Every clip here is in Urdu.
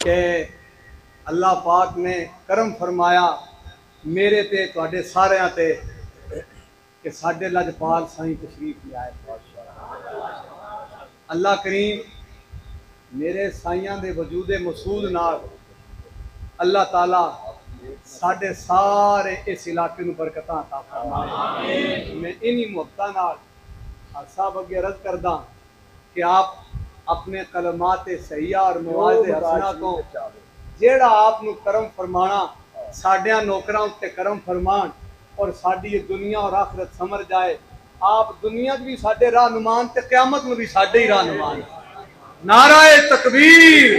کہ اللہ پاک نے کرم فرمایا میرے تے تواڈے ساریاں تے کہ ساڈے لجپال سائیں تشریف لے آئے۔ اللہ کریم میرے سائیاں دے وجود مسعود نال اللہ تعالی ساڈے سارے اس علاقے نو برکتاں عطا فرمائے۔ میں انہی محبتاں نال صاحب اگے عرض کردا کہ آپ اپنے کلمات صحیحہ اور مواعظ حسنہ تو جیڑا آپ نو کرم فرمانا ساڈیاں نوکراں تے کرم فرمان اور ساڈی دنیا اور آخرت سمر جائے۔ آپ دنیا بھی ساڈے راہنمان تے قیامت میں بھی ساڈے ہی راہنمان۔ نعرہ تکبیر،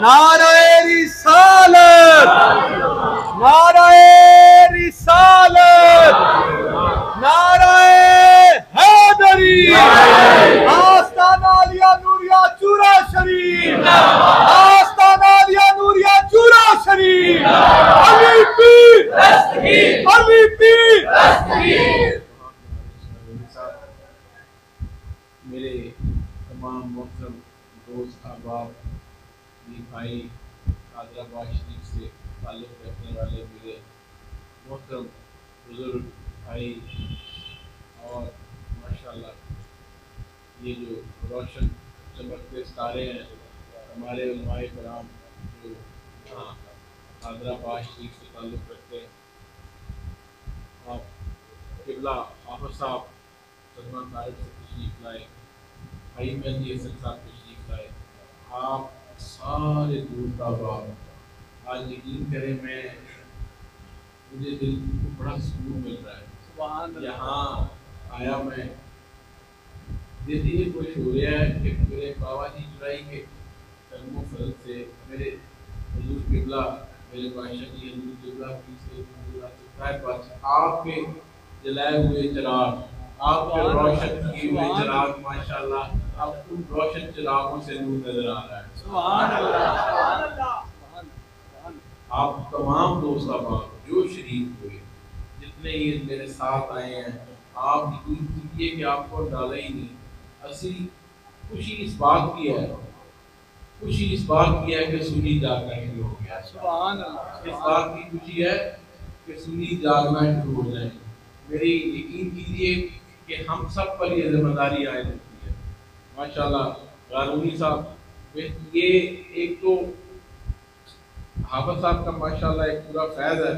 نعرہ رسالت، نعرہ رسالت، نعرہ حیدری، آستانہ عالیہ نوریہ چورا شریف، آستانہ عالیہ نوریہ چورا شریف، علی پیر، علی پیر۔ میرے تمام محترم دوست احباب بھائی حیدرآباد شریف سے تعلق رکھنے والے میرے محترم بزرگ بھائی اور ماشاءاللہ یہ جو روشن چمکتے ستارے ہیں ہمارے علماء کرام جو حیدرآباد شریف سے تعلق رکھتے ہیں، آپ قبلہ حافظ صاحب سلمان طارق سے تشریف لائے، بھائی مہدی حسن صاحب تشریف لائے، آپ سارے دوست احباب آج یقین کریں مجھے دل کو بڑا سکون مل رہا ہے۔ یہاں آیا میں دل یہ خوش ہو رہا ہے کہ میرے بابا جی چرائی کے کرم و فضل سے میرے حضور قبلہ میرے بادشاہ جی حضور قبلہ کی سے آپ کے جلائے ہوئے چراغ، آپ کے روشن کیے ہوئے چراغ ماشاءاللہ آپ ان روشن چراغوں سے نور نظر آ رہا ہے۔ سبحان اللہ۔ آپ تمام دوست احباب جو شریک ہوئے جتنے ہی میرے ساتھ آئے ہیں، آپ یقین کیجیے کہ آپ کو ڈالا ہی نہیں۔ اسی خوشی اس بات کی ہے، خوشی اس بات کی ہے کہ سنی جاگنا شروع ہو گیا۔ سبحان اللہ۔ اس بات کی خوشی ہے کہ سنی جاگنا شروع ہو جائے۔ میری یقین کیجیے کہ ہم سب پر یہ ذمہ داری عائد ہوتی ہے۔ ماشاءاللہ غارونی صاحب یہ ایک تو حافظ صاحب کا ماشاءاللہ ایک پورا فیض ہے،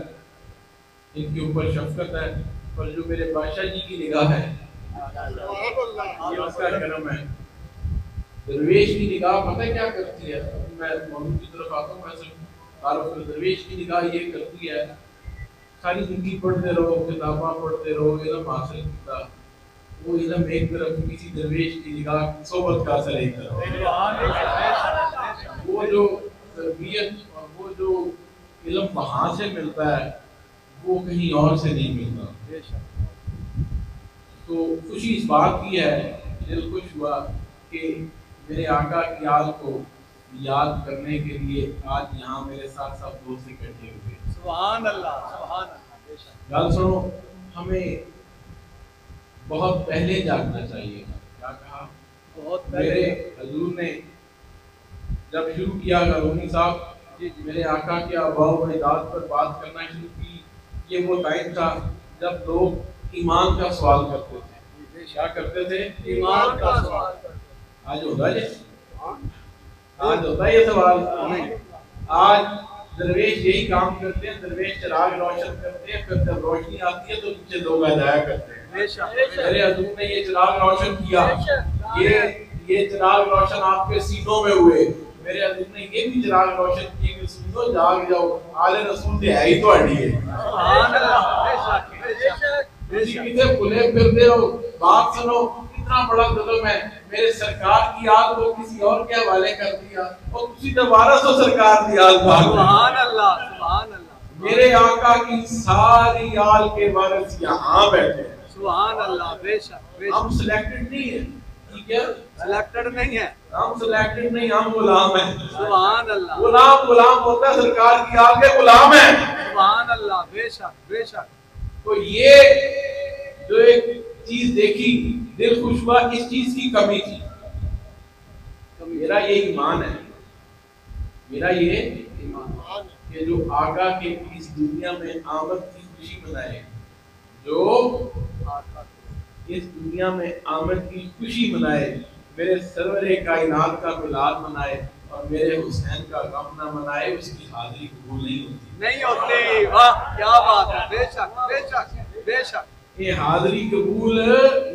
ان کے اوپر شفقت ہے، پر جو میرے بادشاہ جی کی نگاہ ہے یہ اس کا کرم ہے۔ درویش کی نگاہ پتہ کیا کرتی ہے؟ میں موضوع کی طرف آتا ہوں، میں صرف درویش کی نگاہ یہ کرتی ہے ساری زندگی پڑھتے رہو، کتاباں پڑھتے رہو، علم حاصل کیتا، وہ علم ایک طرف، کسی درویش کی نگاہ صحبت کا اثر ایک طرف، وہ جو تربیت اور وہ جو علم وہاں سے ملتا ہے وہ کہیں اور سے نہیں ملتا۔ تو خوشی اس بات کی ہے، دل خوش ہوا کہ میرے آقا کی یاد کو یاد کرنے کے لیے آج یہاں میرے ساتھ سب دوست اکٹھے ہوئے۔ سبحان اللہ، سبحان اللہ۔ گل سنو، ہمیں بہت پہلے جاگنا چاہیے۔ کیا کہا؟ بہت پہلے۔ میرے حضور نے جب شروع کیا غارونی صاحب میرے آقا کے آباء و اجداد پر بات کرنا شروع کی، یہ وہ ٹائم تھا جب لوگ ایمان کا سوال کرتے تھے۔ کیا کرتے تھے؟ ایمان کا سوال۔ آج ہوتا ہے آج ہوتا ہے یہ سوال؟ آج درویش یہی کام کرتے ہیں، درویش چراغ روشن کرتے ہیں، پھر جب روشنی آتی ہے تو نیچے لوگ ہدایت کرتے ہیں۔ میرے حضور نے یہ چراغ روشن کیا، یہ چراغ روشن آپ کے سینوں میں ہوئے۔ میرے حضور نے یہ بھی چراغ روشن کیے کہ سنو جاگ جاؤ، آل رسول دے ہے ہی تو اڈی ہے۔ سبحان اللہ۔ اسی پیچھے بھولے پھرتے ہو، بات سنو، اتنا بڑا ظلم ہے، میرے سرکار کی یاد کو کسی اور کے حوالے کر دیا اور تسی دوبارہ سو سرکار کی یاد بھاگ۔ سبحان اللہ، سبحان اللہ۔ میرے آقا کی ساری آل کے وارث یہاں بیٹھے ہیں۔ سبحان اللہ، بے شک، بے شک۔ ہم سلیکٹڈ نہیں ہیں، ٹھیک ہے؟ سلیکٹڈ نہیں ہے، ہم سلیکٹڈ نہیں، ہم غلام ہیں۔ سبحان اللہ۔ غلام ہوتا ہے، سرکار کی آل کے غلام ہیں۔ سبحان اللہ، بے شک، بے شک۔ تو یہ جو ایک چیز دیکھی دل خوش ہوا، اس چیز کی کمی تھی۔ میرا یہ ایمان ہے میرا یہ کہ جو آقا کے اس دنیا میں آمد کی خوشی منائے، جو اس دنیا میں آمد کی خوشی منائے، میرے سرور کائنات کا میلاد منائے اور میرے حسین کا غم نہ منائے، اس کی حاضری قبول نہیں ہوتی۔ واہ کیا بات ہے، بے شک بے شک بے شک، یہ حاضری قبول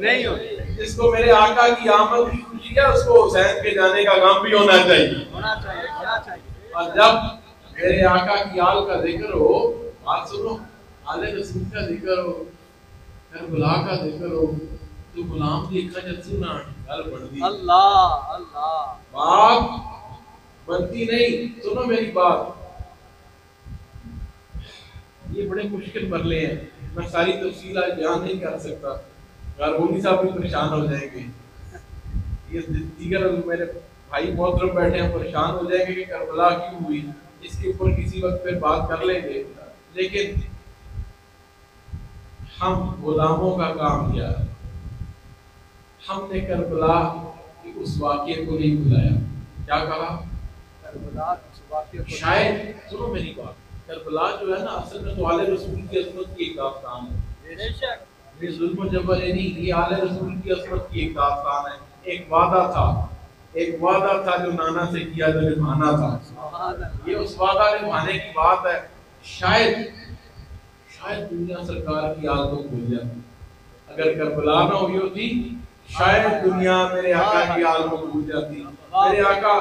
نہیں ہوتی۔ جس کو میرے آقا کی آمد کی خوشی ہے، اس کو حسین کے جانے کا غم بھی ہونا چاہیے۔ ہونا چاہیے۔ اور جب میرے آقا کی آل کا ذکر ہو، بات سنو، آل رسول کا ذکر ہو، کربلا کا ذکر ہو، تو غلام دیکھا جب سنا گل بڑھتی، اللہ اللہ، بات بنتی نہیں۔ سنو میری بات، یہ بڑے مشکل مرحلے ہیں، میں ساری تفصیل آج بیان نہیں کر سکتا، غاربونی صاحب بھی پریشان ہو جائیں گے، یہ دیگر میرے بھائی محترم بیٹھے ہیں پریشان ہو جائیں گے کہ کربلا کیوں ہوئی، اس کے اوپر کسی وقت پھر بات کر لیں گے۔ لیکن ہم غلاموں کا کام کیا، ہم نے کربلا کے اس واقعے کو نہیں بلایا۔ کیا کہا؟ کربلا اس واقعے کو، شاید سنو میری بات، کربلا جو ہے نا اصل میں تو آل رسول کی عظمت کی ایک داستان ہے، بے شک، یہ ظلم و جبر نہیں، یہ آل رسول کی عظمت کی ایک داستان ہے۔ ایک وعدہ تھا، ایک وعدہ تھا جو نانا سے کیا جو نبھانا تھا، سبحان اللہ، یہ اس وعدہ نبھانے کی بات ہے۔ شاید دنیا سرکار کی آل کو بھول جاتی، اگر کربلا نہ ہوئی ہوتی شاید دنیا میرے آقا کی آل کو بھول جاتی۔ میرے آقا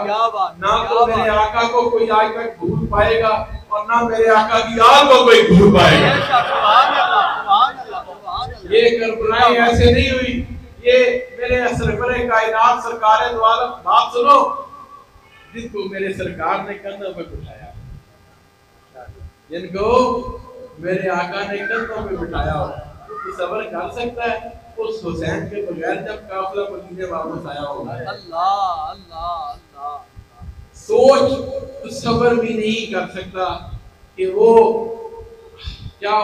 نہ تو میرے آقا کو کوئی آج تک بھول پائے گا اور نہ میرے آقا کی آل کو کوئی بھول پائے گا۔ سبحان اللہ سبحان اللہ سبحان اللہ، یہ کربلائیں ایسے نہیں ہوئی، یہ میرے سرور کائنات سرکار دو عالم، بات سنو، جن کو میرے سرکار نے کندھوں پہ بٹھایا، جن کو میرے آقا نے کندھوں پہ بٹھایا ہو، تو صبر کر سکتا ہے اس حسین کے بغیر جب قافلہ مدینے واپس آیا ہوگا؟ اللہ اللہ اللہ، سوچ تو صبر بھی نہیں کر سکتا کہ وہ کیا،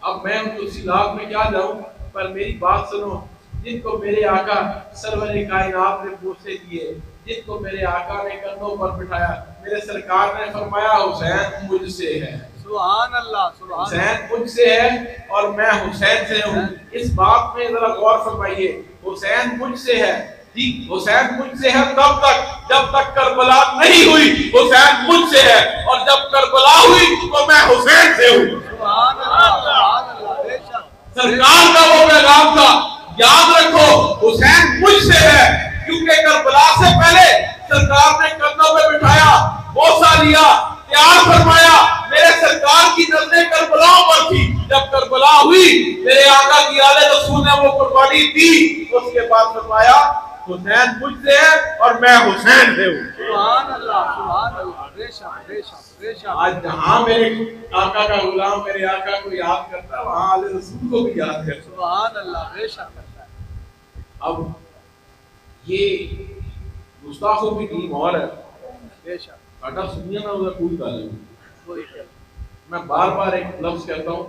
اب میں ان تفصیلات میں کیا جاؤں، پر میری بات سنو، جن کو میرے آقا سرور کائنات نے بوسے دیے، جن کو میرے آقا نے کندھوں پر بٹھایا، میرے سرکار نے فرمایا حسین مجھ سے ہے، سبحان اللہ سبحان اللہ، حسین مجھ سے ہے اور میں حسین سے ہوں۔ اس بات میں ذرا غور فرمائیے، حسین مجھ سے ہے، جی حسین مجھ سے ہے تب تک جب تک کربلا نہیں ہوئی، حسین مجھ سے ہے، اور جب کربلا ہوئی تو میں حسین سے ہوں۔ سبحان اللہ سبحان اللہ، بے شک، سرکار کا وہ پیغام تھا، یاد رکھو حسین مجھ سے ہے، کیونکہ کربلا سے پہلے سرکار نے کندھوں پہ بٹھایا، بوسہ لیا، پیار فرمایا، میرے سرکار کی نظریں کربلا پر تھی، جب کربلا ہوئی میرے آقا کی آل رسول نے وہ قربانی دی، اس کے بعد فرمایا حسین مجھ سے ہے اور میں حسین سے ہوں۔ سبحان اللہ، بے شک بے شک بے شک، آج جہاں میرے آقا کا غلام میرے آقا کو یاد کرتا ہے، وہاں آل رسول کو بھی یاد کرتا ہے۔ سبحان اللہ، بے شک کرتا ہے، اب یہ گستاخوں کی ٹیم اور ہے، بے شک، کاٹا سنیا نہ ہوگا کوئی تعلق نہیں۔ کوئی کیا، میں بار بار ایک لفظ کہتا ہوں،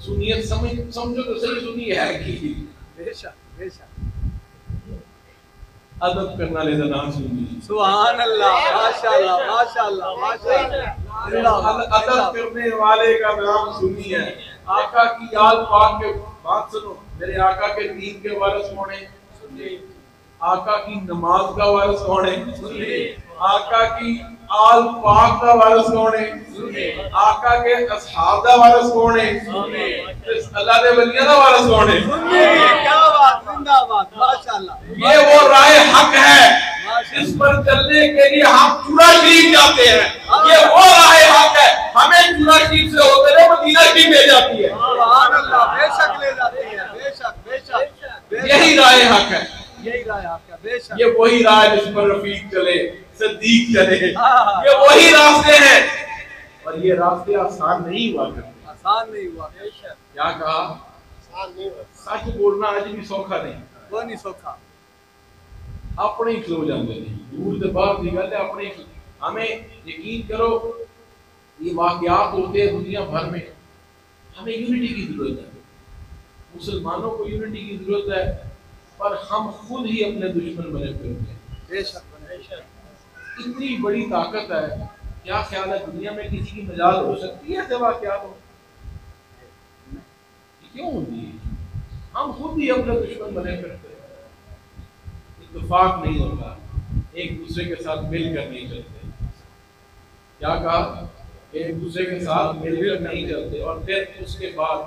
سنیت سمجھو تو صحیح، سنی ہے کی بے شک بے شک، ادب کرنا لے نام سنی، سبحان اللہ، ماشاءاللہ ماشاءاللہ ماشاءاللہ، ادب کرنے والے کا نام سنی ہے۔ آقا کی آل پاک کے بات سنو، میرے آقا کے دین کے وارث کون ہیں؟ سنی۔ آقا کی نماز کا وارث کون ہے؟ سنی۔ آقا کی آل پاک کا وارث کون ہے؟ سنی۔ آقا کے اصحاب کا وارث کون ہے؟ سنی۔ اللہ دے ولیاں کا وارث کون ہے؟ سنی، کیا بات، زندہ باد، ماشاءاللہ، یہ وہ راہ حق ہے جس پر چلنے کے لیے ہم چورا شریف جاتے ہیں، یہ وہ راہ حق ہے، ہمیں چورا شریف سے ہوتے ہوئے مدینہ شریف لے جاتی ہے۔ سبحان اللہ، بے شک لے جاتی ہے، بے شک بے شک، یہی راہ حق ہے، یہی رائے آپ کا، بے شک، یہ وہی راہ جس پر رفیق چلے، صدیق چلے، یہ وہی راستے ہیں، اور یہ راستے آسان نہیں ہوا کرتے۔ آسان نہیں ہوا، بے شک، کیا کہا؟ آسان نہیں ہوا، سچ بولنا آج بھی سوکھا نہیں، وہ نہیں سوکھا، اپنے ہی کھلو جاندے نہیں، دور سے باہر دی گل ہے، اپنے ہی ہمیں یقین کرو یہ واقعات ہوتے ہیں دنیا بھر میں، ہمیں یونٹی کی ضرورت ہے، مسلمانوں کو یونٹی کی ضرورت ہے، پر ہم خود ہی اپنے دشمن بنے پھرتے ہیں۔ بے شک، بے شک، اتنی بڑی طاقت ہے کیا خیال ہے دنیا میں کسی کی مجال ہو سکتی ہے ایسے واقعات ہو؟ کیوں ہوتی ہے؟ ہم خود ہی اپنے دشمن بنے کرتے ہیں، اتفاق نہیں ہوتا، ایک دوسرے کے ساتھ مل کر نہیں چلتے. کیا کہا؟ ایک دوسرے کے ساتھ مل کر نہیں چلتے، اور پھر اس کے بعد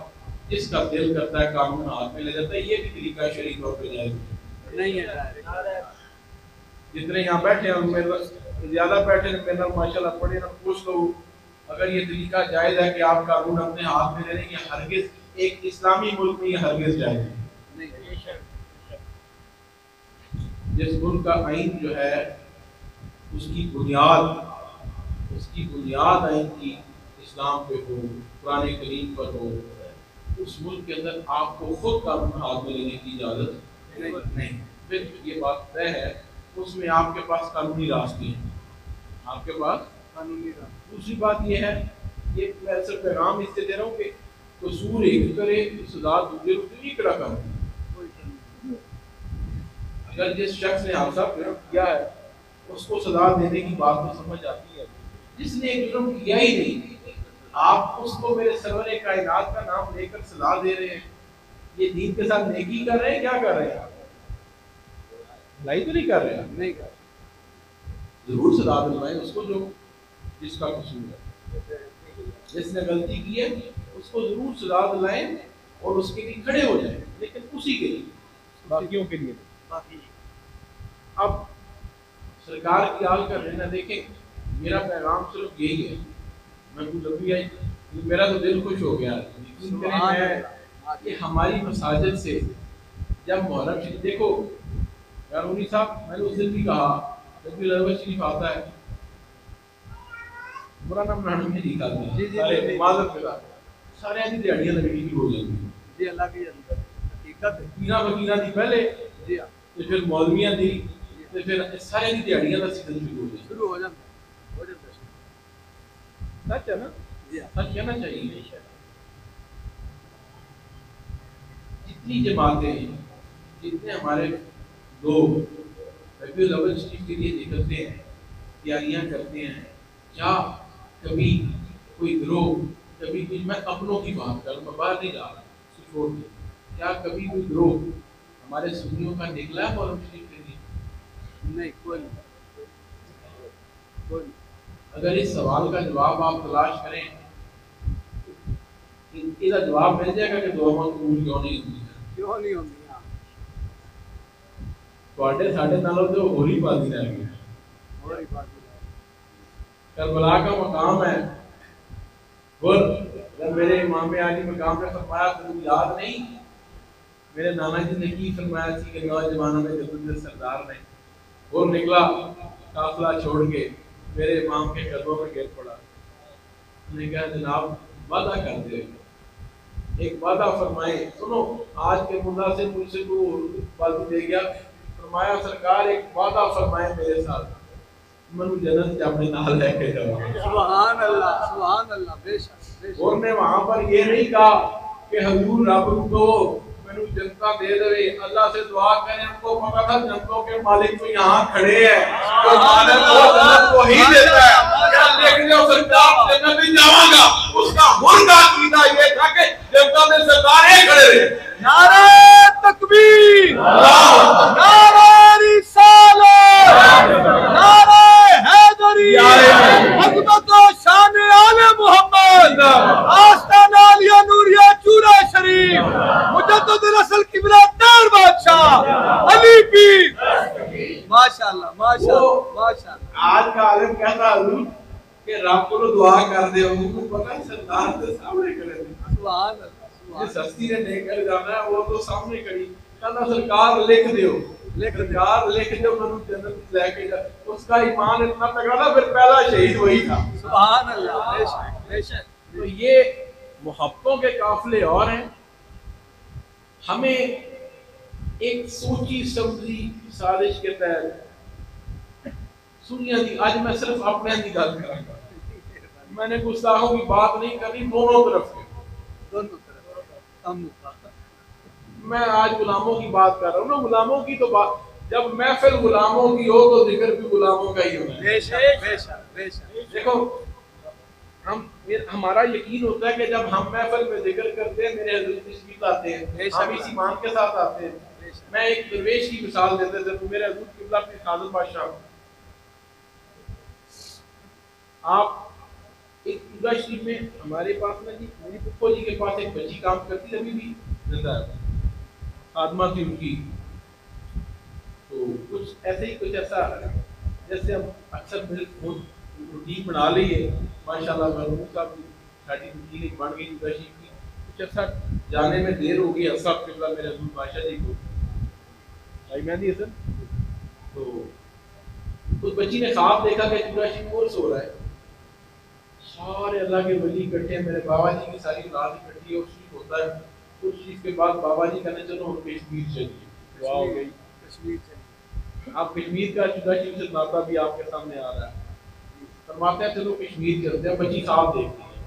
جس کا دل کرتا ہے قانون ہاتھ میں لے جاتا ہے. یہ بھی طریقہ شرعی طور پہ جائز نہیں ہے. جتنے یہاں بیٹھے ہیں میرے زیادہ بیٹھے ہیں میرے ماشاءاللہ پڑھے نا پوچھ لو، اگر یہ طریقہ جائز ہے کہ آپ قانون اپنے ہاتھ میں لے لیں، یہ ہرگز ایک اسلامی ملک میں یہ ہرگز جائز نہیں. جس ملک کا آئین جو ہے اس کی بنیاد آئین کی اسلام پہ ہو، قرآن کریم پر ہو، اس ملک کے اندر آپ کو خود قانون ہاتھ میں لینے کی اجازت نہیں. پھر یہ بات طے ہے اس میں آپ کے پاس قانونی راستے ہیں، آپ کے پاس قانونی راستے. دوسری بات یہ ہے، یہ میں صرف پیغام اس سے دے رہا ہوں کہ قصور ایک کرے سزا دوسرے کو نہیں کرا کروں. اگر جس شخص نے حادثہ کیا ہے اس کو سزا دینے کی بات تو سمجھ آتی ہے، جس نے ایک جرم کیا ہی نہیں آپ اس کو میرے سرور کائنات کا نام لے کر سزا دے رہے ہیں. یہ دین کے ساتھ نیکی کر رہے ہیں؟ کیا کر رہے ہیں؟ بھلائی تو نہیں کر رہے ہیں. نہیں کر رہے. ضرور سزا دلوائیں اس کو جو جس کا قصور ہے، جس نے غلطی کی ہے اس کو ضرور سزا دلائیں اور اس کے لیے کھڑے ہو جائیں، لیکن اسی کے لیے، باقیوں کے لیے. اب سرکار کی حال کر رہے ہیں. دیکھیں میرا پیغام صرف یہی ہے، میں کچھ ابھی آئی میرا تو دل خوش ہو گیا کہ ہماری مساجد سے جب محرم شریف، دیکھو قانونی صاحب میں نے اس دن بھی کہا جب بھی رجب شریف آتا ہے برا نہ بنانا میں نہیں کہتا معذرت کے ساتھ سارے ایسی دیہڑیاں لگنی شروع ہو جاتی ہیں. جی اللہ کی حقیقت ہے. پیرا وکیلا دی پہلے جی تو پھر مولویاں دی تو پھر سارے دی دیہڑیاں کا سیزن شروع ہو جاتا ہے. سچ ہے نا؟ جی سچ کہنا چاہیے. جتنی جماعتیں ہیں، جتنے ہمارے لوگ ربیع الاول شریف کے لیے نکلتے ہیں، تیاریاں کرتے ہیں، کیا کبھی کوئی گروہ، کبھی کوئی، میں اپنوں کی بات کروں، میں باہر نہیں جا رہا اس کو چھوڑ کے، کیا کبھی کوئی گروہ ہمارے سنیوں کا نکلا ہے محرم شریف کے لیے؟ نہیں، کوئی نہیں. اگر اس سوال کا جواب آپ تلاش کریں، اس کا جواب مل جائے گا کہ دعا قبول کیوں نہیں ہوتی ہے. کیوں نہیں ہوتی؟ تواڈے ساڈے نالوں تو ہو ہی بات رہ گیا. کربلا کا مقام ہے، اور میرے امام عالی مقام پہ فرمایا تمہیں یاد نہیں میرے نانا جی نے کی فرمایا تھی کہ نوجوانوں میں جب سردار نے اور نکلا قافلہ چھوڑ کے میرے امام کے قدموں میں گر پڑا. انہوں نے کہا جناب وعدہ کر دے، ایک وعدہ فرمائے. سنو آج کے ملا سے مجھ سے کوئی بات دے گیا، فرمایا سرکار ایک وعدہ فرمائے میرے ساتھ، منو جنت اپنے نال لے کے جاؤ. سبحان اللہ، سبحان اللہ. بے شک. اور نے وہاں پر یہ نہیں کہا کہ حضور رب کو منو جنتا دے دے، اللہ سے دعا کریں. ان کو پتا تھا جنتوں کے مالک تو یہاں کھڑے ہیں، تو مالک وہ جنت کو ہی دیتا ہے. کیا لیکن جو سرکار جنت میں جاؤں گا اس کا مرغا عقیدہ یہ تھا کہ جنتا میں سرکار ہی کھڑے رہے. نعرہ تکبیر، نعرہ رسالت، نعرہ حیدری، عظمت و شان آل محمد، آستانہ عالیہ نوریہ چورہ شریف، مجدد رسل قبلہ دار بادشاہ علی پیر. ماشاءاللہ ماشاءاللہ ماشاءاللہ. آج کا عالم کہتا حضور کہ رب کو دعا کر دے، حضور کو پتہ سردار کے سامنے کھڑے تھے. سبحان اللہ. جس ہستی نے لے کر جانا ہے وہ تو سامنے کھڑی، کہنا سرکار لکھ دیو، سرکار لکھ دیو منو جنت لے کے جا. اس کا ایمان اتنا تگڑا تھا پھر پہلا شہید وہی تھا. سبحان اللہ. بے شک بے شک. تو یہ محبتوں کے قافلے اور ہیں. ہمیں ایک سوچی سمجھی سازش کے تحت سنیا دی. آج میں صرف اپنے کی گل کراں گا، میں نے گستاخوں کی بات نہیں کرنی، دونوں طرف کی. میں آج غلاموں کی بات کر رہا ہوں نا. غلاموں کی تو بات جب محفل غلاموں کی ہو تو ذکر بھی غلاموں کا ہی ہونا ہے. بے شک بے شک بے شک. دیکھو ہمارا یقین ہوتا ہے کہ جب ہم محفل میں ذکر کرتے ہیں میرے حضور تشریف لاتے ہیں, ہم اس ایمان کے ساتھ آتے ہیں. میں ایک درویش کی مثال دیتے تھے, میرے حضور قبلہ اپنے خادم بادشاہ, آپ ایک قبلہ شریف میں ہمارے پاس نا جی, میری پھپھو جی کے پاس ایک بچی کام کرتی تھی, ابھی بھی زندہ ہے, خادمہ تھی ان کی. تو کچھ ایسا جیسے ہم اکثر روٹین بنا لی ہے ماشاءاللہ. محمود صاحب کی ساری روٹین ایک بن گئی قبلہ شریف کی. کچھ ایسا جانے میں دیر ہو گئی صاحب قبلہ میرے حضور بادشاہ جی کو, بھائی مہدی حسن, تو اس بچی نے خواب دیکھا کہ قبلہ شریف کون سو رہا ہے. سارے اللہ کے ولی اکٹھے ہیں, میرے بابا جی کی ساری رات اکٹھی ہے, اور شریف ہوتا ہے. اس چیز کے بعد بابا جی کہنے چلو ہم کشمیر چلیے. دعا ہو گئی کشمیر چلیے. آپ کشمیر کا قبلہ شریف سے ناطہ بھی آپ کے سامنے آ رہا ہے. فرماتے ہیں چلو کشمیر چلتے ہیں. بچی خواب دیکھتی ہے.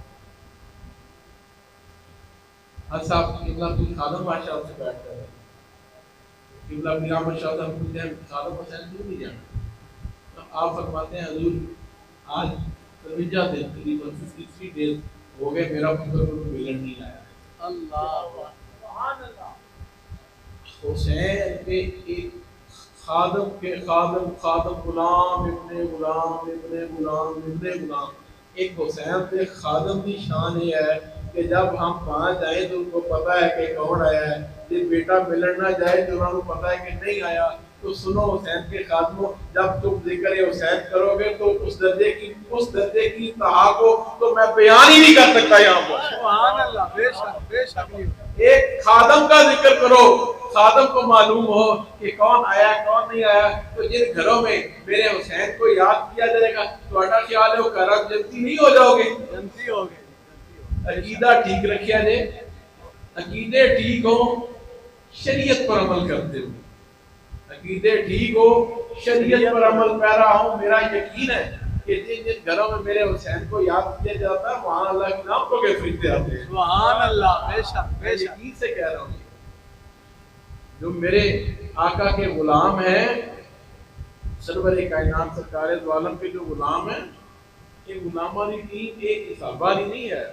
حضرت صاحب قبلہ کی خادم بادشاہ سے بیٹھ کر قبلہ میرا بادشاہ صاحب پوچھتے ہیں خادم حسین کیوں نہیں جانا. آپ فرماتے ہیں حضور آج 53 دن تقریباً 63 ڈیز ہو گئے میرا پتر کو ملن نہیں آیا. اللہ سبحان اللہ. حسین کے ایک خادم کے خادم غلام ابن غلام ابن غلام ابن غلام, ایک حسین کے خادم کی شان یہ ہے کہ جب ہم وہاں جائیں تو ان کو پتا ہے کہ کون آیا ہے. جب بیٹا ملن نہ جائے تو انہوں کو پتا ہے کہ نہیں آیا. تو سنو حسین کے خادموں, جب تم ذکر حسین کرو گے تو اس درجے کی انتہا کو تو میں بیان ہی نہیں کر سکتا یہاں پر. سبحان اللہ. بے شک بے شک. ایک خادم کا ذکر کرو, خادم کو معلوم ہو کہ کون آیا کون نہیں آیا. تو جن گھروں میں میرے حسین کو یاد کیا جائے گا تھوڑا خیال ہے وہ گھر جنتی نہیں ہو جاؤ گے. جنتی ہو گئے. عقیدہ ٹھیک رکھیا جائے, عقیدے ٹھیک ہو, شریعت پر عمل کرتے ہو. عقیدے ٹھیک ہو, شریعت پر عمل پیرا ہو. میرا یقین ہے کہ جن گھروں میں میرے حسین کو یاد کیا جاتا ہے وہاں اللہ کے نام کو کے فرشتے آتے ہیں. سبحان اللہ. بے شک میں بے شک. یقین سے کہہ رہا ہوں جو میرے آقا کے غلام ہیں, سرور کائنات سرکار دو عالم کے جو غلام ہیں, یہ غلامانی دین ایک حسابانی نہیں ہے.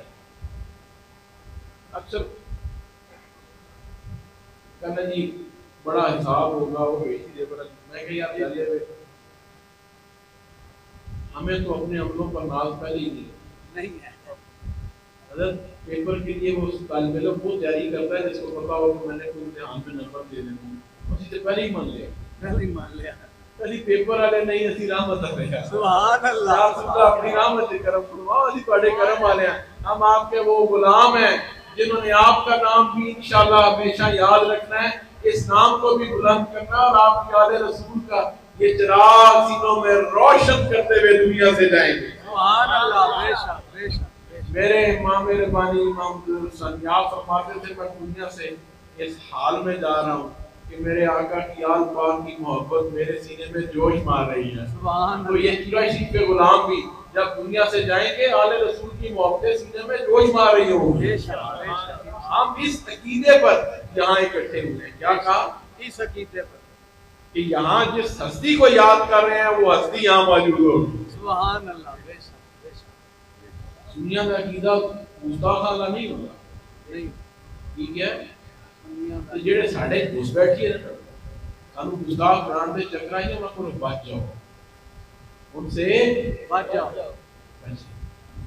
اکثر کہنا جی بڑا حساب ہوگا وہ بیچی دے پر, میں کہ یار چلے ہوئے ہمیں تو اپنے عملوں پر ناز پہلے ہی نہیں ہے. حضرت پیپر کے لیے وہ طالب علم وہ تیاری کرتا ہے جس کو پتا ہو کہ میں نے کوئی امتحان میں نمبر دے دینا, اسی سے پہلے ہی مان لیا. پہلی پیپر والے نہیں اسی رحمت ہے. سبحان اللہ. آپ اپنی رحمت سے کرم فرماؤ, اسی تواڈے کرم والے ہیں. ہم آپ کے وہ غلام ہیں جنہوں نے آپ کا نام بھی انشاءاللہ ہمیشہ یاد رکھنا ہے, اس نام کو بھی بلند کرنا, اور آپ کے آل رسول کا یہ چراغ سینوں میں روشن کرتے ہوئے دنیا سے جائیں گے. سبحان اللہ. بے شک بے شک. میرے امام ربانی امام سنیاب فرماتے تھے میں دنیا سے اس حال میں جا رہا ہوں کہ میرے آقا کی آل پاک کی محبت میرے سینے میں جوش مار رہی ہے. تو یہ قبلہ شریف کے غلام بھی جب دنیا سے جائیں گے آل رسول کی محبت سینے میں جوش مار رہی ہوں گی. ہم اس عقیدے پر یہاں اکٹھے ہوئے ہیں. کیا کہا؟ اس عقیدے پر کہ یہاں جس ہستی کو یاد کر رہے ہیں وہ ہستی یہاں موجود ہوگی. سبحان اللہ. بے شک بے شک. دنیا کا عقیدہ گستاخانہ نہیں ہوگا. نہیں ٹھیک ہے, جڑے ساڈے گھس بیٹھے ہیں سانو گستاخ بنان دے چکر آئی انہاں کو بچ جاؤ, ان سے بچ جاؤ.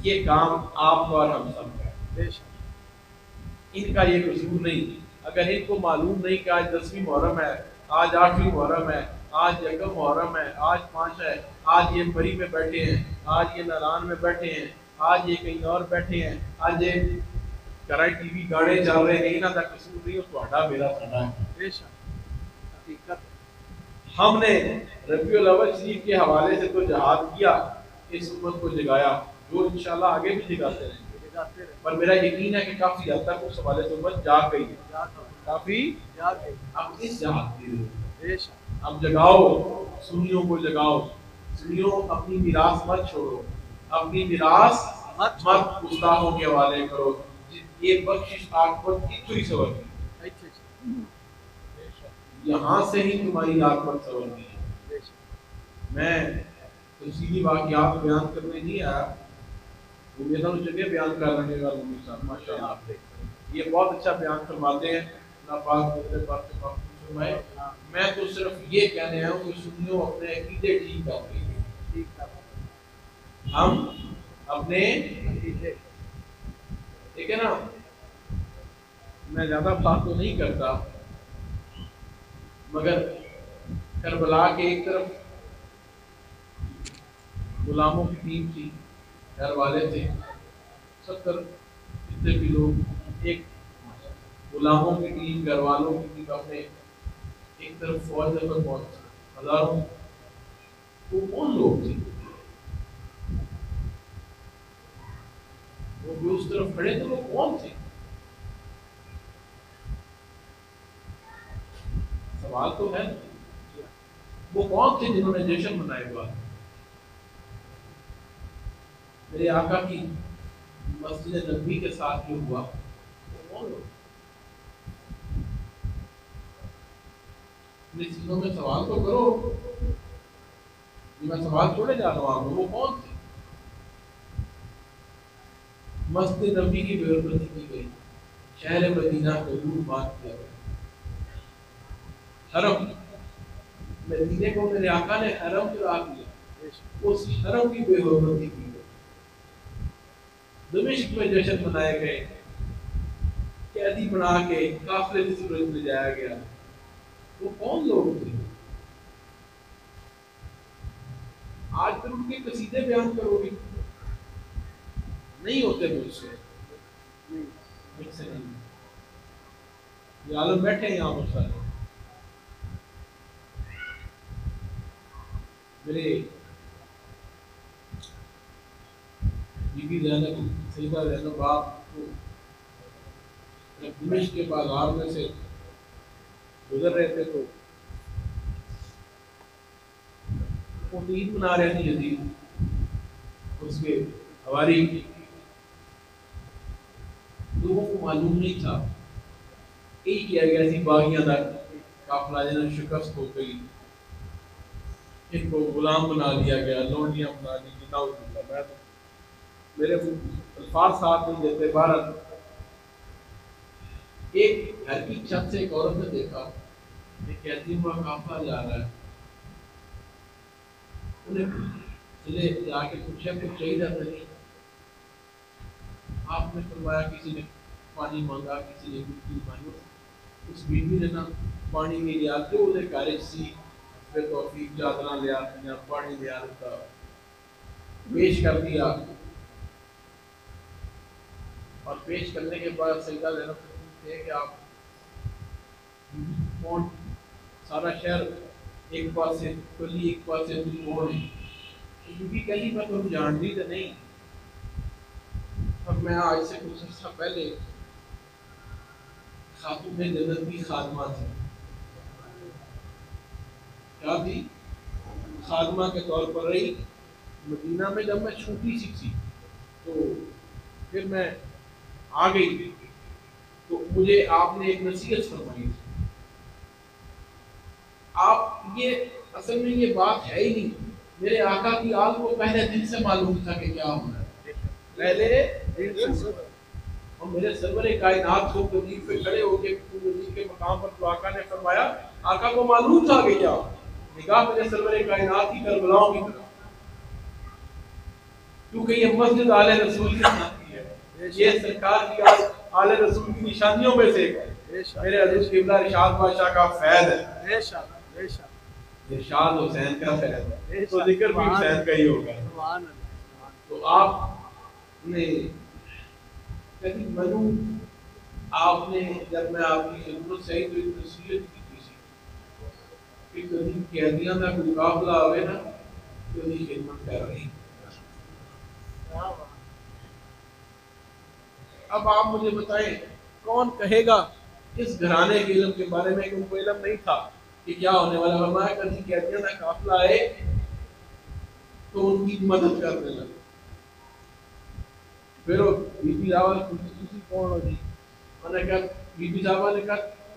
یہ کام آپ اور ہم سب کا. بے شک. ان کا یہ قصور نہیں. اگر ان کو معلوم نہیں کہ آج 10ویں محرم ہے, آج 8ویں محرم ہے, آج 1 محرم ہے, آج 5 ہے, آج یہ پری میں بیٹھے ہیں, آج یہ نالان میں بیٹھے ہیں, آج یہ کہیں اور بیٹھے ہیں, آج یہ کرائی ٹی وی گانے چل رہے ہیں, انہاں دا قصور نہیں, وہ تہاڈا میرا ساڈا ہے. بے شک. حقیقت. ہم نے ربیع الاول شریف کے حوالے سے تو جہاد کیا, اس امت کو جگایا, جو انشاءاللہ آگے بھی جگاتے رہیں گے. پر میرا یقین ہے کہ کافی حد تک اس حوالے سے امت جاگ گئی ہے, کافی جاگ گئی. اب اس جہاد کی ضرورت ہے. اب جگاؤ, سنیوں کو جگاؤ. سنیوں اپنی میراث مت چھوڑو, اپنی میراث مت گستاخوں کے حوالے کرو. یہ بخشش آخرت کی تھوڑی سبب ہے. یہاں سے ہی تمہاری آکمت سنورنی ہے۔ میں تفصیلی واقعات بیان کرنے نہیں آیا، وہ میرا جگہ بیان کر رہے گا رومی صاحب ماشاء اللہ، یہ بہت اچھا بیان فرماتے ہیں، اللہ پاک میرے بات سے معاف فرمائے۔ میں تو صرف یہ کہنے آیا ہوں کہ سنیو اپنے عقیدے ٹھیک کر رہی ہیں، ہم اپنے ٹھیک ہے نا، میں زیادہ بات تو نہیں کرتا، مگر کربلا کے ایک طرف غلاموں کی ٹیم تھی، گھر والے تھے 70 جتنے بھی لوگ، ایک غلاموں کی ٹیم، گھر والوں کی ٹیم، اپنے ایک طرف فوج پر پہنچ ہزاروں، وہ کون لوگ تھے؟ وہ جو اس طرف کھڑے تھے وہ کون تھے؟ سوال تو ہے، وہ کون تھے جنہوں نے جشن منائے ہوا؟ میرے آقا کی مسجد نبوی کے ساتھ جو ہوا وہ کون لوگ؟ اپنی سینوں میں سوال تو کرو، میں سوال چھوڑے جا رہا ہوں، وہ کون تھے؟ مسجد نبوی کی بے حرمتی کی گئی، شہر مدینہ کو دور بات کیا گیا، حرم مدینے کو میرے آقا نے حرم قرار دیا، اس حرم کی بے حرمتی کی گئی، دمشق میں جشن منائے گئے، قیدی بنا کے قافلے کی صورت میں جایا گیا، وہ کون لوگ تھے؟ آج پھر ان کے قصیدے بیان کرو گے، نہیں ہوتے مجھ سے نہیں، یہ عالم بیٹھے ہیں یہاں پر سارے، میرے بی بی زینب، سیدہ زینب آپ کو دمشق کے بازار میں سے گزر رہے تھے تو وہ عید منا رہے تھے یزید، اس کے حواری، لوگوں کو معلوم نہیں تھا، ایک کیا گیا سی باغیاں تک قافلہ جنہیں شکست ہو گئی، ان کو غلام بنا دیا گیا، لونڈیاں بنا دی گئی، نعوذ باللہ، میں تو میرے الفاظ ساتھ نہیں دیتے، بہرحال ایک گھر کی چھت سے ایک عورت نے دیکھا ایک یتیم کا قافلہ جا رہا ہے، انہیں چلے جا کے پوچھا کچھ چاہیے تھا نہیں، آپ نے فرمایا کسی نے پانی مانگا، کسی نے کچھ چیز مانگی، اس بیوی نے نا پانی نہیں لیا، جو انہیں کارج سی پھر توفیق چادرہ لیا یا پانی لیا دیتا پیش کر دیا، اور پیش کرنے کے بعد سیدہ زینب سے پوچھتے کہ آپ کون؟ سارا شہر ایک پاس سے کلی، ایک پاس سے تم کون ہے؟ کیونکہ کلی پر تم جانتی تو نہیں، اور میں آج سے کچھ عرصہ پہلے خاتون جنت کی خادمہ تھی، کیا تھی؟ خادمہ کے طور پر رہی مدینہ میں، جب میں چھوٹی سی تھی تو پھر میں آ گئی تو مجھے آپ نے ایک نصیحت فرمائی تھی، آپ یہ اصل میں یہ بات ہے ہی نہیں، میرے آقا کی آل کو پہلے دن سے معلوم تھا کہ کیا ہونا ہے، پہلے دن سے، اور میرے سرور کائنات کو وزیر پہ کھڑے ہو کے وزیر کے مقام پر جو آقا نے فرمایا، آقا کو معلوم تھا کہ کیا نگاہ میرے سرور کائنات کی کربلاؤں کی طرف، کیونکہ یہ مسجد آل رسول کی نشانی ہے، یہ سرکار کی آل رسول کی نشانیوں میں سے ایک ہے، میرے عزیز قبلہ ارشاد بادشاہ کا فیض ہے، ارشاد حسین کا فیض ہے، تو ذکر بھی حسین کا ہی ہوگا، تو آپ نے کبھی منو، آپ نے جب میں آپ کی خدمت سے ہی تو ایک نصیحت کی تھی کہ کبھی قیدیاں کا کوئی قافلہ آوے نا تو یہ خدمت کر رہی۔ اب آپ مجھے بتائیں کون کہے گا اس گھرانے کے علم کے بارے میں کہ ان کو علم نہیں تھا کہ کیا ہونے والا، فرمایا کبھی قیدیاں کا قافلہ آئے تو ان کی مدد کرنے لگے، پھر وہ بی بی صاحبہ نے پوچھی تھی کون ہو جی، میں نے کہا بی بی صاحبہ نے کہا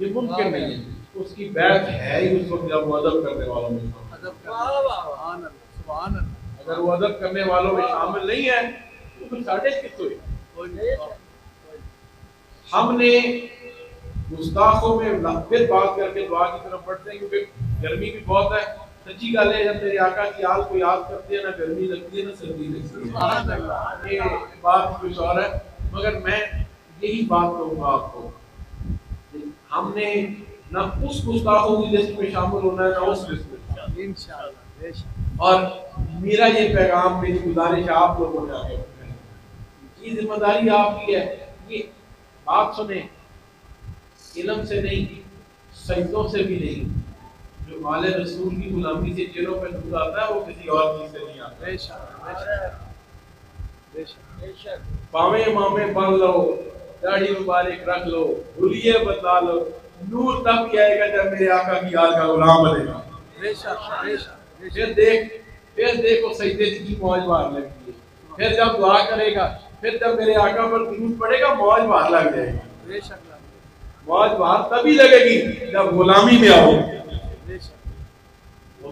یہ ممکن نہیں ہے. اس کی بیعت ہے ہی اس وقت جب وہ ادب کرنے والوں میں شامل. اگر وہ ادب کرنے والوں میں شامل نہیں ہے تو پھر ساڑھے کس ہوئے. ہم نے گستاخوں میں پھر بات کر کے دعا کی طرف بڑھتے ہیں کیونکہ گرمی بھی بہت ہے. سچی گل ہے جب میرے آقا کی آل کو یاد کرتے ہیں نہ گرمی لگتی ہے نہ سردی لگتی ہے. یہ بات کچھ اور ہے. مگر میں یہی بات کہوں گا آپ کو, ہم نے نہ اس گستاخوں کی لسٹ میں شامل ہونا ہے نہ اس لسٹ میں انشاءاللہ. اور میرا یہ پیغام, میری گزارش آپ لوگوں نے آگے بڑھانا ہے. یہ ذمہ داری آپ کی ہے. یہ بات سنیں, علم سے نہیں, سجدوں سے بھی نہیں. جو مال رسول کی غلامی سے چہروں پہ دودھ آتا ہے وہ کسی اور چیز سے نہیں آتا. پاویں مامے بن لو, داڑھی مبارک رکھ لو, بھولیے بتلا لو, نور تب ہی آئے گا جب میرے آقا کی یاد کا غلام بنے گا. پھر دیکھو سجدے کی موج بہار لگتی ہے. پھر جب دعا کرے گا, پھر جب میرے آقا پر درود پڑے گا, موج بہار لگ جائے گی. موج بہار تبھی لگے گی جب غلامی میں آؤ.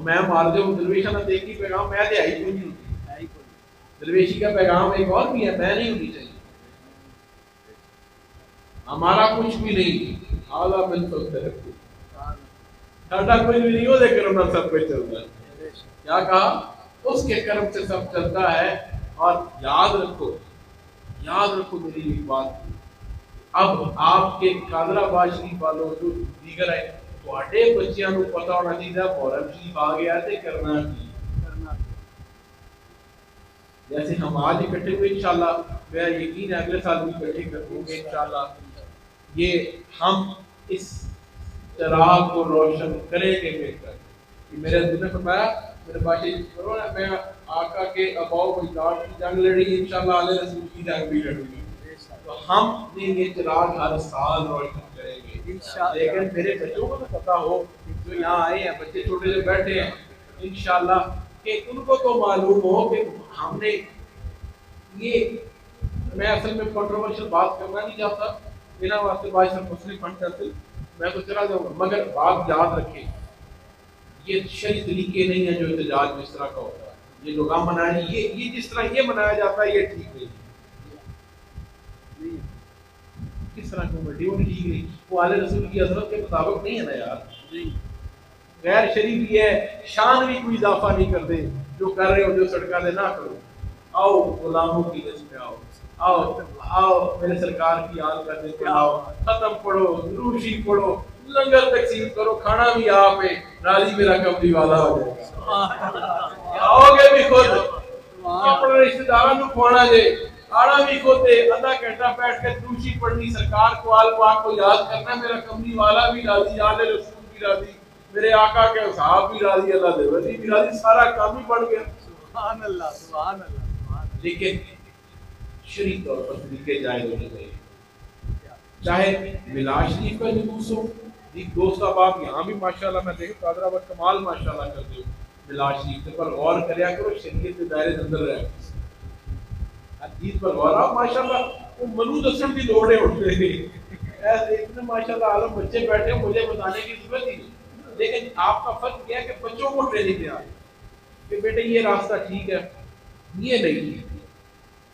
میں مار جو درویشہ نہ دیکھی پیغام میں دے آئی کوئی نہیں ہوتی. درویشی کا پیغام ایک اور بھی ہے, میں نہیں ہونی چاہیے. ہمارا کچھ بھی نہیں, اعلیٰ من سکتے ساڈا کوئی بھی نہیں ہو, دے کرم نہ سب کچھ چلتا ہے. کیا کہا, اس کے کرم سے سب چلتا ہے. اور یاد رکھو میری ایک بات, اب آپ کے قادر آباد شریف والوں جو دیگر ہے تواڈے بچیاں نوں پتہ ہونا چاہیے محرم شریف آ گیا تے کرنا کی. جیسے ہم آج اکٹھے ہوئے انشاءاللہ, میرا یقین ہے اگلے سال بھی اکٹھے کریں گے انشاءاللہ. یہ ہم اس چراغ کو روشن کریں گے مل کر. میرے حضور نے فرمایا, میرے باشی کرو نا, میں آقا کے اباؤ و اجداد کی جنگ لڑی انشاءاللہ, علیہ رسول کی جنگ بھی لڑوں گی. تو ہم نے یہ چراغ ہر سال روشن کریں گے. لیکن میرے بچوں کو تو پتا ہو, جو یہاں آئے ہیں بچے چھوٹے جو بیٹھے ہیں, انشاءاللہ کہ ان کو تو معلوم ہو کہ ہم نے یہ, میں اصل میں کنٹروورشل بات کرنا نہیں چاہتا, میرا واسطے بادشاہ مسلم فنڈ کرتے میں تو چلا جاؤں گا. مگر بات یاد رکھیں, یہ شرعی طریقے نہیں ہیں جو احتجاج میں اس طرح کا ہوتا ہے. یہ جو غم منائے, یہ جس طرح یہ منایا جاتا ہے یہ ٹھیک نہیں. کس طرح کمیونٹی وہ ٹھیک نہیں, وہ اہل رسول کی حضرت کے مطابق نہیں ہے نا یار. غیر شریف یہ ہے, شان بھی کوئی اضافہ نہیں کرتے. جو کر رہے ہو جو سڑکاں دے نہ کرو. آؤ غلاموں کی لسٹ میں آؤ میرے سرکار کی یاد کرنے کے آؤ, ختم پڑھو, درود شریف پڑھو, لنگر تقسیم کرو, کھانا بھی آپ ہے, راضی میرا کملی والا ہو جائے گا. آؤ گے بھی خود, اپنے رشتہ داراں نوں کھوانا جے, آڑا بھی کھوتے, آدھا گھنٹہ بیٹھ کے درود شریف پڑھنی, سرکار کو آل پاک کو یاد کرنا, میرا کملی والا بھی راضی, آل رسول بھی راضی, میرے آقا کے اصحاب بھی راضی, اللہ دے ولی بھی راضی, سارا کام ہی بڑھ گیا. سبحان اللہ سبحان اللہ. لیکن شرعی طور پر طریقے جائز ہونے چاہیے. چاہے میلاد شریف کا جلوس ہو, ایک دوست احباب یہاں بھی ماشاءاللہ میں دیکھوں قادر آباد کمال ماشاءاللہ کرتے ہو میلاد شریف پر غور کریا کرو, شریعت کے دائرے کے اندر رہ حدیث پر غور. آپ ماشاءاللہ وہ منو دسن کی لوڑے اٹھتے ہیں, ایسے اتنے ماشاءاللہ عالم بچے بیٹھے مجھے بتانے کی ضرورت ہی نہیں. لیکن آپ کا فرق یہ ہے کہ بچوں کو ٹریننگ دیا کہ بیٹے یہ راستہ ٹھیک ہے, یہ نہیں.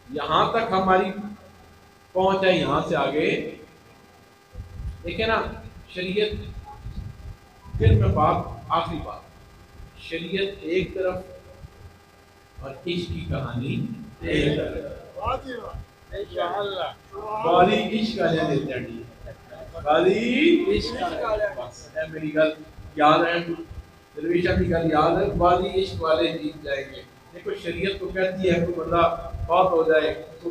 یہاں تک ہماری پہنچ ہے, یہاں سے آگے دیکھیں نا شریعت. پھر میں آخری بات, شریعت ایک طرف اور عشق کی کہانی ایک طرف. بالی عشق کا لے لیتے ہیں, بالی عشق کا بس ہے. میری گل یاد ہے, درویشہ کی گل یاد ہے, بالی عشق والے جیت جائیں گے. دیکھو شریعت تو کہتی ہے کوئی بندہ فوت ہو جائے اس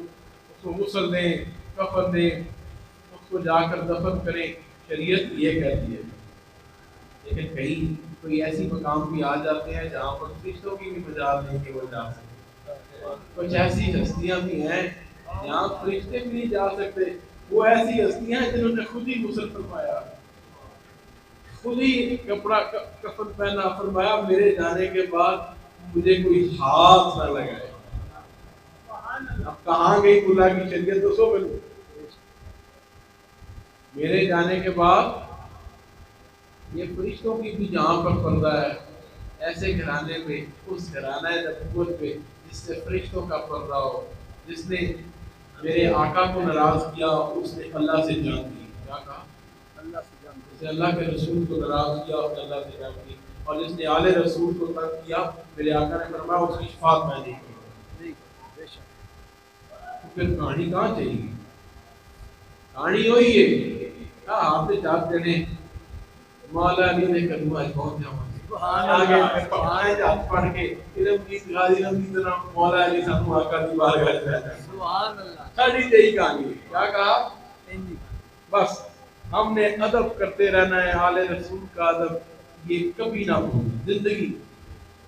کو غسل دیں, کفن دیں, اس کو جا کر دفن کریں, شریعت یہ کہتی ہے. لیکن کہیں کوئی ایسی مقام بھی آ جاتے ہیں جہاں پر فرشتوں کی بھی مجال نہیں کہ وہ جا سکتے. کچھ ایسی ہستیاں بھی ہیں جہاں فرشتے بھی نہیں جا سکتے. وہ ایسی ہستیاں ہیں جنہوں نے خود ہی غسل فرمایا, خود ہی کپڑا کفن پہنا, فرمایا میرے جانے کے بعد مجھے کوئی ہاتھ نہ لگائے. اب کہاں گئی اللہ کی شریعت؟ دوستوں میرے جانے کے بعد یہ فرشتوں کی بھی جہاں پر پردہ ہے، ایسے گھرانے پہ، اس گھرانہ نبوت پہ جس سے فرشتوں کا پردہ ہو، جس نے میرے آقا کو ناراض کیا اس نے اللہ سے جان دی. کیا کہا؟ اللہ سے جان جس نے اللہ کے رسول کو ناراض کیا اس نے اللہ سے جان دی، اور جس نے آل رسول کو تنگ کیا میرے آقا نے فرمایا اس کی شفاعت میں نہیں کی. بے شک. پھر کہانی کہاں چاہیے گی؟ کہانی وہی ہے. آپ نے چار جنے مولا علی نے کلمہ پہنچ جاؤں سبحان آگے اللہ. آئے جات پڑھ کے علم کی غازی نبی طرح مولا علی سانو آقا دی بارگاہ میں سبحان اللہ. ساری یہی کہانی ہے. کیا کہا؟ نہیں. بس ہم نے ادب کرتے رہنا ہے، آل رسول کا ادب یہ کبھی نہ بھولیں. زندگی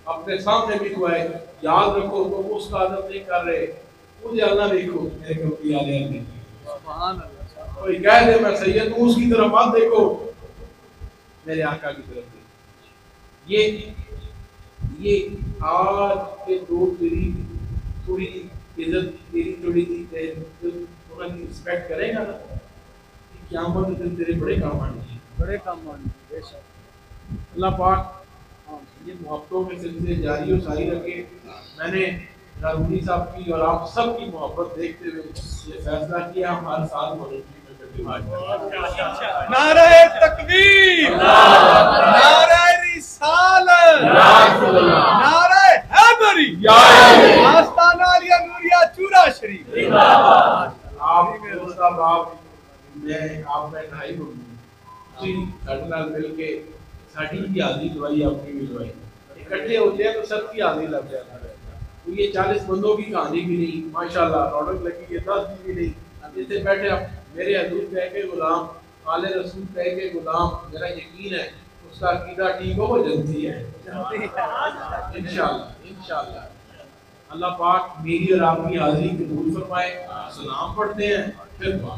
اپنے سامنے بھی ہوا ہے، یاد رکھو تم اس کا ادب نہیں کر رہے مجھے اللہ دیکھو میرے کبھی آل نہیں. سبحان اللہ. کوئی کہہ دے میں سید ہوں اس کی طرف مت دیکھو، میرے آقا کی طرف دیکھو. یہ آج کے دور تیری تھوڑی عزت تیری تھوڑی سی تھوڑا سی رسپیکٹ کرے گا نا، قیامت کے دن تیرے بڑے کام آنے ہیں. بڑے کام آنے. بے شک. اللہ پاک یہ محبتوں کے سلسلے جاری و ساری رکھے. میں نے دارالعلوم صاحب کی اور آپ سب کی محبت دیکھتے ہوئے یہ فیصلہ کیا ہم ہر سال مولوی میں کبھی نعرہ تکبیر، نعرہ رسالت، نعرہ حیدری، آستانہ علیہ نوریہ چورا شریف. آپ کے استاد آپ میں آپ میں ڈھائی ہوں اسی ساڈے نال مل کے ساڈی کی حاضری دوائی آپ کی بھی دوائی اکٹھے ہوتے ہیں تو سب کی حاضری لگ جاتا ہے. تو یہ 40 بندوں کی کہانی بھی نہیں ماشاءاللہ رونق لگی ہے، 10 بھی نہیں. جیسے بیٹھے آپ میرے حضور کہہ کے غلام، آل رسول کہہ کے غلام، میرا یقین ہے اس کا عقیدہ ٹھیک ہو وہ جنتی ہے انشاءاللہ. انشاءاللہ اللہ پاک میری اور آپ کی حاضری قبول فرمائے. سلام پڑھتے ہیں پھر دعا.